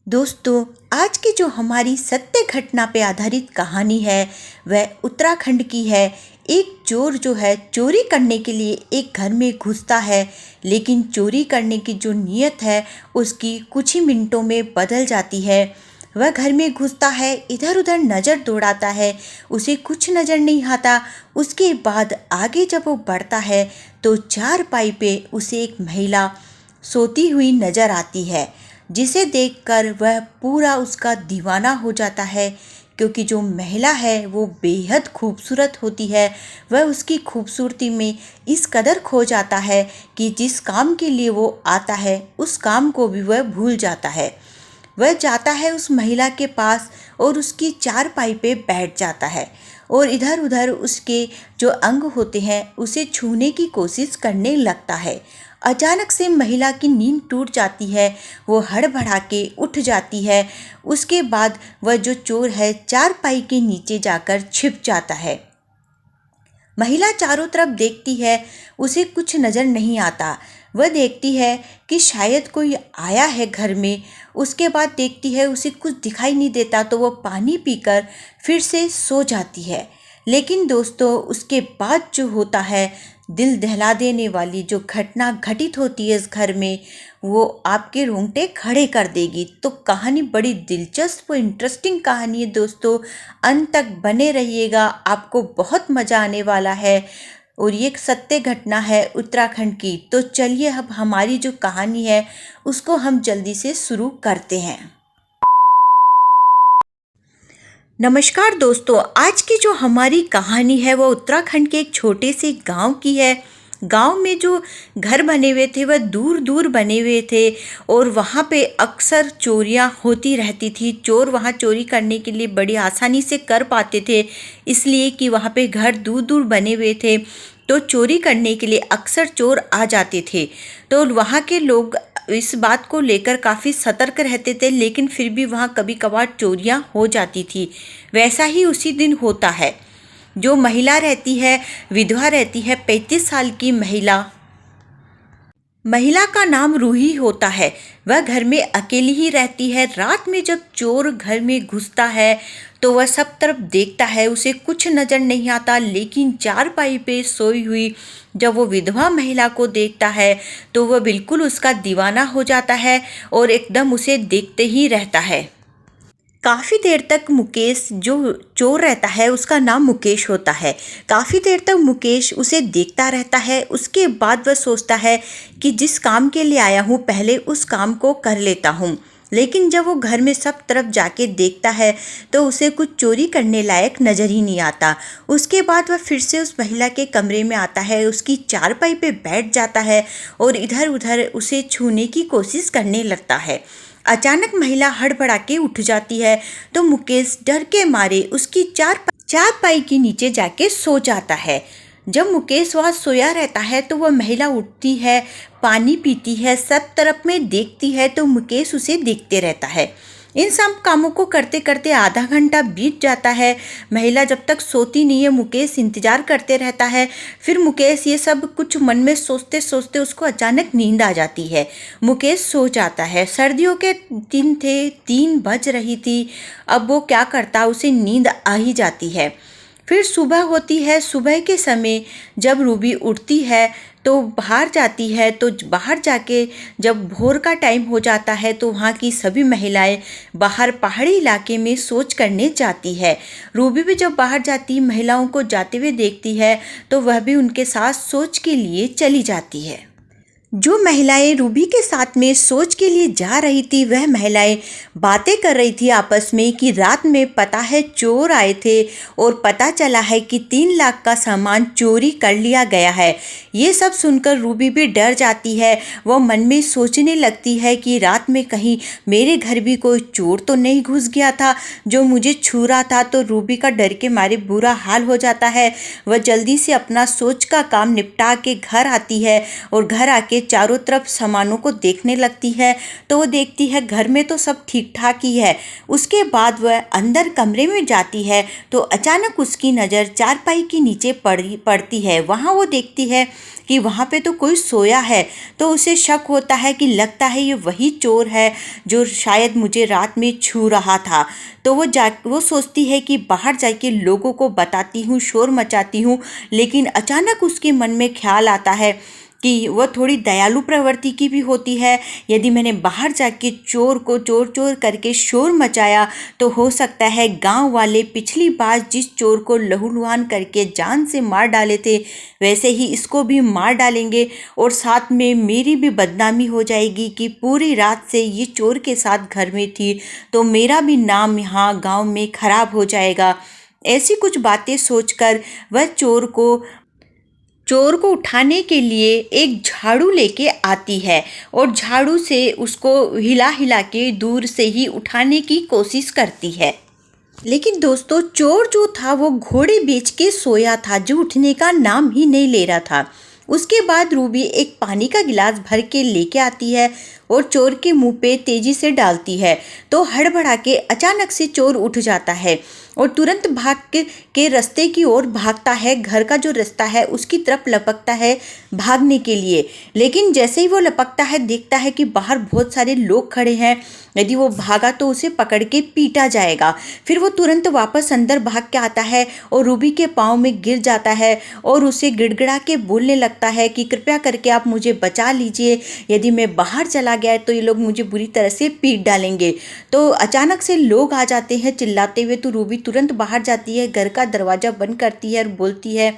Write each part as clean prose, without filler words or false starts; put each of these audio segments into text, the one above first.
दोस्तों, आज की जो हमारी सत्य घटना पे आधारित कहानी है वह उत्तराखंड की है। एक चोर जो है चोरी करने के लिए एक घर में घुसता है, लेकिन चोरी करने की जो नीयत है उसकी कुछ ही मिनटों में बदल जाती है। वह घर में घुसता है, इधर उधर नज़र दौड़ाता है, उसे कुछ नज़र नहीं आता। उसके बाद आगे जब वो बढ़ता है तो चारपाई पे उसे एक महिला सोती हुई नज़र आती है, जिसे देखकर वह पूरा उसका दीवाना हो जाता है। क्योंकि जो महिला है वो बेहद खूबसूरत होती है। वह उसकी खूबसूरती में इस कदर खो जाता है कि जिस काम के लिए वो आता है उस काम को भी वह भूल जाता है। वह जाता है उस महिला के पास और उसकी चारपाई पे बैठ जाता है और इधर उधर उसके जो अंग होते हैं उसे छूने की कोशिश करने लगता है। अचानक से महिला की नींद टूट जाती है, वो हड़बड़ा के उठ जाती है। उसके बाद वह जो चोर है चारपाई के नीचे जाकर छिप जाता है। महिला चारों तरफ देखती है, उसे कुछ नज़र नहीं आता। वह देखती है कि शायद कोई आया है घर में। उसके बाद देखती है उसे कुछ दिखाई नहीं देता, तो वह पानी पीकर फिर से सो जाती है। लेकिन दोस्तों, उसके बाद जो होता है, दिल दहला देने वाली जो घटना घटित होती है इस घर में, वो आपके रोंगटे खड़े कर देगी। तो कहानी बड़ी दिलचस्प और इंटरेस्टिंग कहानी है दोस्तों, अंत तक बने रहिएगा, आपको बहुत मज़ा आने वाला है। और ये एक सत्य घटना है उत्तराखंड की। तो चलिए अब हमारी जो कहानी है उसको हम जल्दी से शुरू करते हैं। नमस्कार दोस्तों, आज की जो हमारी कहानी है वो उत्तराखंड के एक छोटे से गांव की है। गांव में जो घर बने हुए थे वह दूर दूर बने हुए थे और वहाँ पे अक्सर चोरियाँ होती रहती थी। चोर वहाँ चोरी करने के लिए बड़ी आसानी से कर पाते थे, इसलिए कि वहाँ पे घर दूर दूर बने हुए थे, तो चोरी करने के लिए अक्सर चोर आ जाते थे। तो वहाँ के लोग इस बात को लेकर काफ़ी सतर्क रहते थे, लेकिन फिर भी वहाँ कभी कभार चोरियाँ हो जाती थी। वैसा ही उसी दिन होता है। जो महिला रहती है, विधवा रहती है, 35 साल की महिला का नाम रूही होता है। वह घर में अकेली ही रहती है। रात में जब चोर घर में घुसता है तो वह सब तरफ देखता है, उसे कुछ नज़र नहीं आता। लेकिन चारपाई पे सोई हुई जब वो विधवा महिला को देखता है तो वह बिल्कुल उसका दीवाना हो जाता है और एकदम उसे देखते ही रहता है। काफ़ी देर तक मुकेश जो चोर रहता है, उसका नाम मुकेश होता है, काफ़ी देर तक मुकेश उसे देखता रहता है। उसके बाद वह सोचता है कि जिस काम के लिए आया हूँ पहले उस काम को कर लेता हूँ। लेकिन जब वो घर में सब तरफ जाके देखता है तो उसे कुछ चोरी करने लायक नज़र ही नहीं आता। उसके बाद वह फिर से उस महिला के कमरे में आता है, उसकी चारपाई पे बैठ जाता है और इधर उधर उसे छूने की कोशिश करने लगता है। अचानक महिला हड़बड़ा के उठ जाती है तो मुकेश डर के मारे उसकी चारपाई के नीचे जाके सो जाता है। जब मुकेश वहाँ सोया रहता है तो वह महिला उठती है, पानी पीती है, सब तरफ में देखती है, तो मुकेश उसे देखते रहता है। इन सब कामों को करते करते आधा घंटा बीत जाता है। महिला जब तक सोती नहीं है मुकेश इंतज़ार करते रहता है। फिर मुकेश ये सब कुछ मन में सोचते सोचते उसको अचानक नींद आ जाती है। मुकेश सो जाता है। सर्दियों के दिन थे, 3 बज रही थी। अब वो क्या करता, उसे नींद आ ही जाती है। फिर सुबह होती है। सुबह के समय जब रूबी उठती है तो बाहर जाती है, तो बाहर जाके जब भोर का टाइम हो जाता है तो वहाँ की सभी महिलाएं बाहर पहाड़ी इलाके में शौच करने जाती है। रूबी भी जब बाहर जाती महिलाओं को जाते हुए देखती है तो वह भी उनके साथ शौच के लिए चली जाती है। जो महिलाएं रूबी के साथ में शौच के लिए जा रही थी वह महिलाएं बातें कर रही थी आपस में कि रात में पता है चोर आए थे और पता चला है कि 3 लाख का सामान चोरी कर लिया गया है। ये सब सुनकर रूबी भी डर जाती है। वह मन में सोचने लगती है कि रात में कहीं मेरे घर भी कोई चोर तो नहीं घुस गया था जो मुझे छू रहा था। तो रूबी का डर के मारे बुरा हाल हो जाता है। वह जल्दी से अपना शौच का काम निपटा के घर आती है और घर आके के चारों तरफ सामानों को देखने लगती है तो वो देखती है घर में तो सब ठीक ठाक ही है। उसके बाद वह अंदर कमरे में जाती है तो अचानक उसकी नज़र चारपाई के नीचे पड़ती है। वहाँ वो देखती है कि वहाँ पे तो कोई सोया है, तो उसे शक होता है कि लगता है ये वही चोर है जो शायद मुझे रात में छू रहा था। तो वो सोचती है कि बाहर जाके लोगों को बताती हूँ, शोर मचाती हूँ, लेकिन अचानक उसके मन में ख्याल आता है कि वह थोड़ी दयालु प्रवृत्ति की भी होती है। यदि मैंने बाहर जाके चोर को चोर चोर करके शोर मचाया तो हो सकता है गांव वाले पिछली बार जिस चोर को लहूलुहान करके जान से मार डाले थे वैसे ही इसको भी मार डालेंगे और साथ में मेरी भी बदनामी हो जाएगी कि पूरी रात से ये चोर के साथ घर में थी, तो मेरा भी नाम यहाँ गांव में खराब हो जाएगा। ऐसी कुछ बातें सोचकर वह चोर को उठाने के लिए एक झाड़ू लेके आती है और झाड़ू से उसको हिला हिला के दूर से ही उठाने की कोशिश करती है। लेकिन दोस्तों, चोर जो था वो घोड़े बेच के सोया था, जो उठने का नाम ही नहीं ले रहा था। उसके बाद रूबी एक पानी का गिलास भर के लेके आती है और चोर के मुंह पे तेजी से डालती है, तो हड़बड़ा के अचानक से चोर उठ जाता है और तुरंत भाग के रास्ते की ओर भागता है। घर का जो रास्ता है उसकी तरफ लपकता है भागने के लिए, लेकिन जैसे ही वो लपकता है देखता है कि बाहर बहुत सारे लोग खड़े हैं। यदि वो भागा तो उसे पकड़ के पीटा जाएगा। फिर वो तुरंत वापस अंदर भाग के आता है और रूबी के पाँव में गिर जाता है और उसे गिड़गिड़ा के बोलने लगता है कि कृपया करके आप मुझे बचा लीजिए, यदि मैं बाहर चला गया तो ये लोग मुझे बुरी तरह से पीट डालेंगे। तो अचानक से लोग आ जाते हैं चिल्लाते हुए, तो रूबी तुरंत बाहर जाती है, घर का दरवाज़ा बंद करती है और बोलती है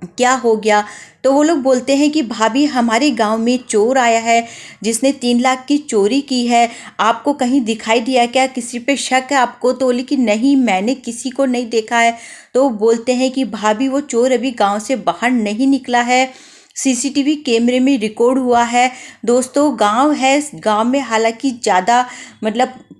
क्या हो गया। तो वो लोग बोलते हैं कि भाभी, हमारे गांव में चोर आया है जिसने 3 लाख की चोरी की है, आपको कहीं दिखाई दिया क्या, किसी पे शक है आपको? तो बोली कि नहीं, मैंने किसी को नहीं देखा है। तो बोलते हैं कि भाभी, वो चोर अभी गांव से बाहर नहीं निकला है, सीसीटीवी कैमरे में रिकॉर्ड हुआ है। दोस्तों, गांव है, गांव में हालांकि ज़्यादा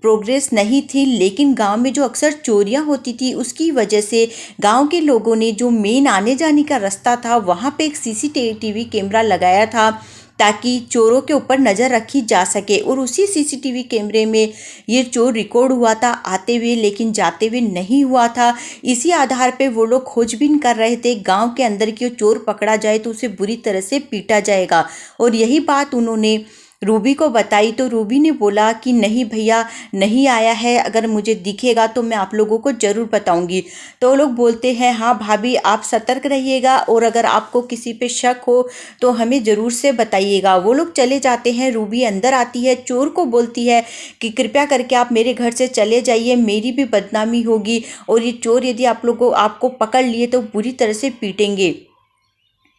प्रोग्रेस नहीं थी, लेकिन गांव में जो अक्सर चोरियां होती थी उसकी वजह से गांव के लोगों ने जो मेन आने जाने का रास्ता था वहां पे एक सीसीटीवी कैमरा लगाया था ताकि चोरों के ऊपर नज़र रखी जा सके। और उसी सीसीटीवी कैमरे में ये चोर रिकॉर्ड हुआ था आते हुए, लेकिन जाते हुए नहीं हुआ था। इसी आधार पे वो लोग खोजबीन कर रहे थे गांव के अंदर कि चोर पकड़ा जाए तो उसे बुरी तरह से पीटा जाएगा। और यही बात उन्होंने रूबी को बताई, तो रूबी ने बोला कि नहीं भैया, नहीं आया है, अगर मुझे दिखेगा तो मैं आप लोगों को ज़रूर बताऊंगी। तो वो लोग बोलते हैं हाँ भाभी, आप सतर्क रहिएगा और अगर आपको किसी पे शक हो तो हमें ज़रूर से बताइएगा। वो लोग चले जाते हैं। रूबी अंदर आती है, चोर को बोलती है कि कृपया करके आप मेरे घर से चले जाइए, मेरी भी बदनामी होगी और ये चोर यदि आपको पकड़ लिए तो बुरी तरह से पीटेंगे।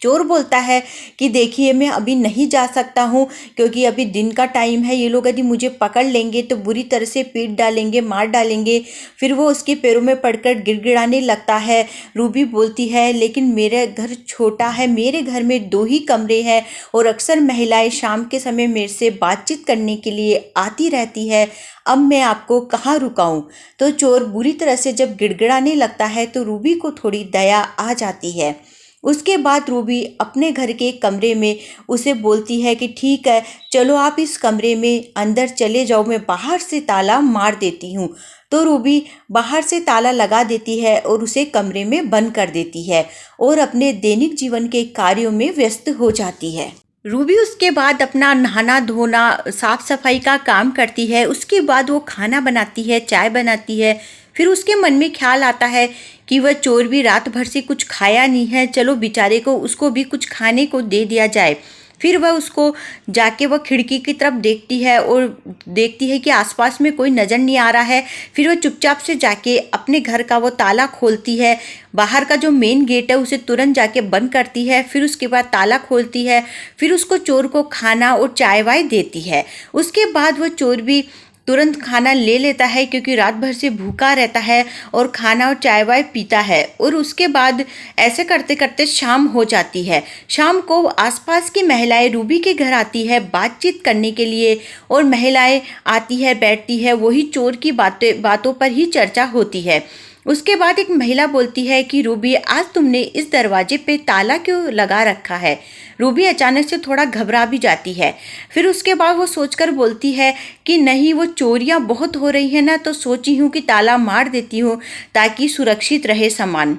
चोर बोलता है कि देखिए, मैं अभी नहीं जा सकता हूँ क्योंकि अभी दिन का टाइम है, ये लोग यदि मुझे पकड़ लेंगे तो बुरी तरह से पीट डालेंगे, मार डालेंगे। फिर वो उसके पैरों में पड़कर गिड़गिड़ाने लगता है। रूबी बोलती है लेकिन मेरा घर छोटा है, मेरे घर में 2 ही कमरे हैं और अक्सर महिलाएं शाम के समय मेरे से बातचीत करने के लिए आती रहती है, अब मैं आपको कहाँ रुकाऊं। तो चोर बुरी तरह से जब गिड़गिड़ाने लगता है तो रूबी को थोड़ी दया आ जाती है। उसके बाद रूबी अपने घर के कमरे में उसे बोलती है कि ठीक है, चलो आप इस कमरे में अंदर चले जाओ, मैं बाहर से ताला मार देती हूँ। तो रूबी बाहर से ताला लगा देती है और उसे कमरे में बंद कर देती है और अपने दैनिक जीवन के कार्यों में व्यस्त हो जाती है। रूबी उसके बाद अपना नहाना धोना, साफ सफाई का काम करती है। उसके बाद वो खाना बनाती है, चाय बनाती है। फिर उसके मन में ख्याल आता है कि वह चोर भी रात भर से कुछ खाया नहीं है, चलो बेचारे को उसको भी कुछ खाने को दे दिया जाए। फिर वह खिड़की की तरफ देखती है और देखती है कि आसपास में कोई नज़र नहीं आ रहा है। फिर वह चुपचाप से जाके अपने घर का वो ताला खोलती है, बाहर का जो मेन गेट है उसे तुरंत जाके बंद करती है। फिर उसके बाद ताला खोलती है, फिर उसको चोर को खाना और चाय वाय देती है। उसके बाद वह चोर भी तुरंत खाना ले लेता है क्योंकि रात भर से भूखा रहता है और खाना और चाय वाय पीता है। और उसके बाद ऐसे करते करते शाम हो जाती है। शाम को आसपास की महिलाएं रूबी के घर आती है बातचीत करने के लिए और महिलाएं आती है, बैठती है, वही चोर की बातों पर ही चर्चा होती है। उसके बाद एक महिला बोलती है कि रूबी, आज तुमने इस दरवाजे पे ताला क्यों लगा रखा है। रूबी अचानक से थोड़ा घबरा भी जाती है। फिर उसके बाद वो सोचकर बोलती है कि नहीं, वो चोरियां बहुत हो रही है ना, तो सोची हूँ कि ताला मार देती हूँ ताकि सुरक्षित रहे सामान।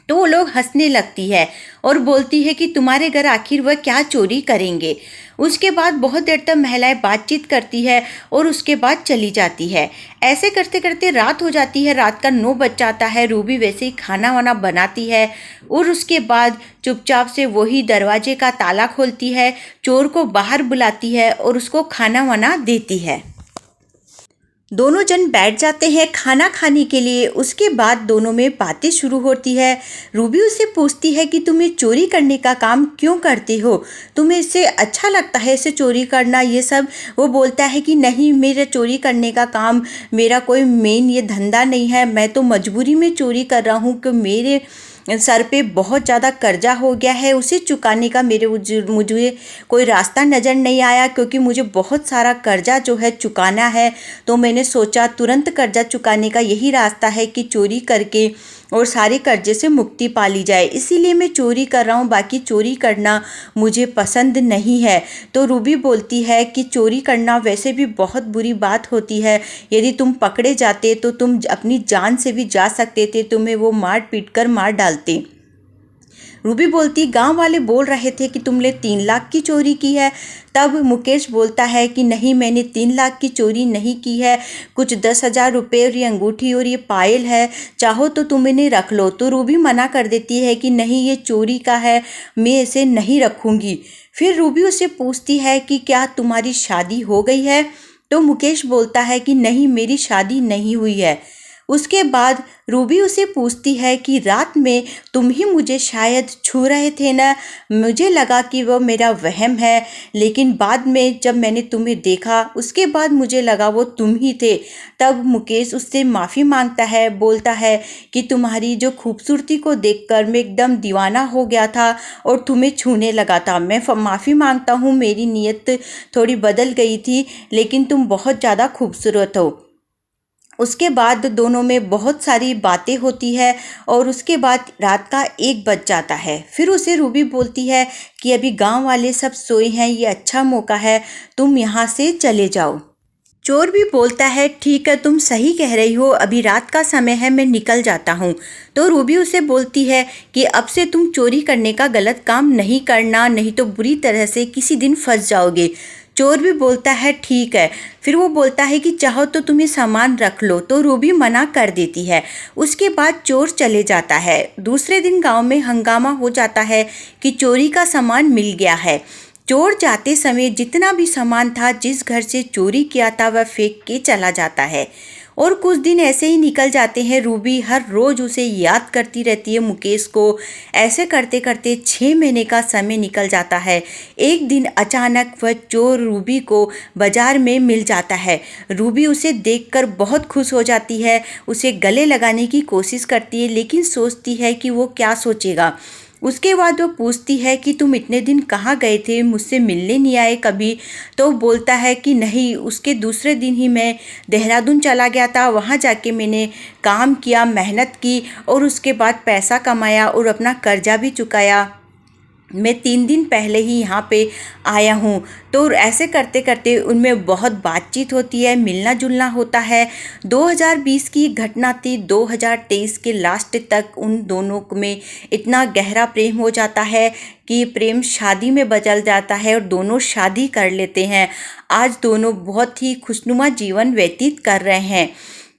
तो वो लोग हंसने लगती है और बोलती है कि तुम्हारे घर आखिर वह क्या चोरी करेंगे। उसके बाद बहुत देर तक महिलाएं बातचीत करती है और उसके बाद चली जाती है। ऐसे करते करते रात हो जाती है। रात का 9 बज जाता है। रूबी वैसे ही खाना वाना बनाती है और उसके बाद चुपचाप से वही दरवाजे का ताला खोलती है, चोर को बाहर बुलाती है और उसको खाना वाना देती है। दोनों जन बैठ जाते हैं खाना खाने के लिए। उसके बाद दोनों में बातें शुरू होती है। रूबी उससे पूछती है कि तुम ये चोरी करने का काम क्यों करते हो, तुम्हें इससे अच्छा लगता है इसे चोरी करना ये सब। वो बोलता है कि नहीं, मेरा चोरी करने का काम मेरा कोई मेन ये धंधा नहीं है, मैं तो मजबूरी में चोरी कर रहा हूँ कि मेरे सर पे बहुत ज़्यादा कर्जा हो गया है, उसे चुकाने का मुझे कोई रास्ता नज़र नहीं आया, क्योंकि मुझे बहुत सारा कर्जा जो है चुकाना है। तो मैंने सोचा तुरंत कर्जा चुकाने का यही रास्ता है कि चोरी करके और सारे कर्जे से मुक्ति पा ली जाए, इसीलिए मैं चोरी कर रहा हूँ, बाकी चोरी करना मुझे पसंद नहीं है। तो रूबी बोलती है कि चोरी करना वैसे भी बहुत बुरी बात होती है, यदि तुम पकड़े जाते तो तुम अपनी जान से भी जा सकते थे, तुम्हें वो मार पीट कर मार डालते। रूबी बोलती, गांव वाले बोल रहे थे कि तुमने 3 लाख की चोरी की है। तब मुकेश बोलता है कि नहीं, मैंने 3 लाख की चोरी नहीं की है, कुछ 10,000 रुपये और ये अंगूठी और ये पायल है, चाहो तो तुम इन्हें रख लो। तो रूबी मना कर देती है कि नहीं, ये चोरी का है, मैं इसे नहीं रखूँगी। फिर रूबी उससे पूछती है कि क्या तुम्हारी शादी हो गई है। तो मुकेश बोलता है कि नहीं, मेरी शादी नहीं हुई है। उसके बाद रूबी उसे पूछती है कि रात में तुम ही मुझे शायद छू रहे थे ना, मुझे लगा कि वो मेरा वहम है, लेकिन बाद में जब मैंने तुम्हें देखा उसके बाद मुझे लगा वो तुम ही थे। तब मुकेश उससे माफ़ी मांगता है, बोलता है कि तुम्हारी जो खूबसूरती को देखकर मैं एकदम दीवाना हो गया था और तुम्हें छूने लगा था। मैं माफ़ी मांगता हूँ, मेरी नीयत थोड़ी बदल गई थी, लेकिन तुम बहुत ज़्यादा खूबसूरत हो। उसके बाद दोनों में बहुत सारी बातें होती है और उसके बाद रात का 1 बज जाता है। फिर उसे रूबी बोलती है कि अभी गांव वाले सब सोए हैं, ये अच्छा मौका है, तुम यहाँ से चले जाओ। चोर भी बोलता है ठीक है, तुम सही कह रही हो, अभी रात का समय है, मैं निकल जाता हूँ। तो रूबी उसे बोलती है कि अब से तुम चोरी करने का गलत काम नहीं करना, नहीं तो बुरी तरह से किसी दिन फंस जाओगे। चोर भी बोलता है ठीक है। फिर वो बोलता है कि चाहो तो तुम्हें सामान रख लो, तो रूबी मना कर देती है। उसके बाद चोर चले जाता है। दूसरे दिन गांव में हंगामा हो जाता है कि चोरी का सामान मिल गया है। चोर जाते समय जितना भी सामान था, जिस घर से चोरी किया था, वह फेंक के चला जाता है। और कुछ दिन ऐसे ही निकल जाते हैं। रूबी हर रोज़ उसे याद करती रहती है, मुकेश को। ऐसे करते करते 6 महीने का समय निकल जाता है। एक दिन अचानक वह चोर रूबी को बाजार में मिल जाता है। रूबी उसे देखकर बहुत खुश हो जाती है, उसे गले लगाने की कोशिश करती है, लेकिन सोचती है कि वो क्या सोचेगा। उसके बाद वो पूछती है कि तुम इतने दिन कहाँ गए थे, मुझसे मिलने नहीं आए कभी। तो बोलता है कि नहीं, उसके दूसरे दिन ही मैं देहरादून चला गया था, वहाँ जाके मैंने काम किया, मेहनत की और उसके बाद पैसा कमाया और अपना कर्जा भी चुकाया। मैं 3 दिन पहले ही यहाँ पे आया हूँ। तो ऐसे करते करते उनमें बहुत बातचीत होती है, मिलना जुलना होता है। 2020 की घटना थी। 2023 के लास्ट तक उन दोनों में इतना गहरा प्रेम हो जाता है कि प्रेम शादी में बदल जाता है और दोनों शादी कर लेते हैं। आज दोनों बहुत ही खुशनुमा जीवन व्यतीत कर रहे हैं।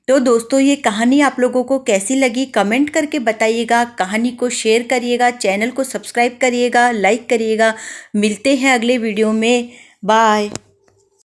तो दोस्तों, ये कहानी आप लोगों को कैसी लगी कमेंट करके बताइएगा। कहानी को शेयर करिएगा, चैनल को सब्सक्राइब करिएगा, लाइक करिएगा। मिलते हैं अगले वीडियो में। बाय।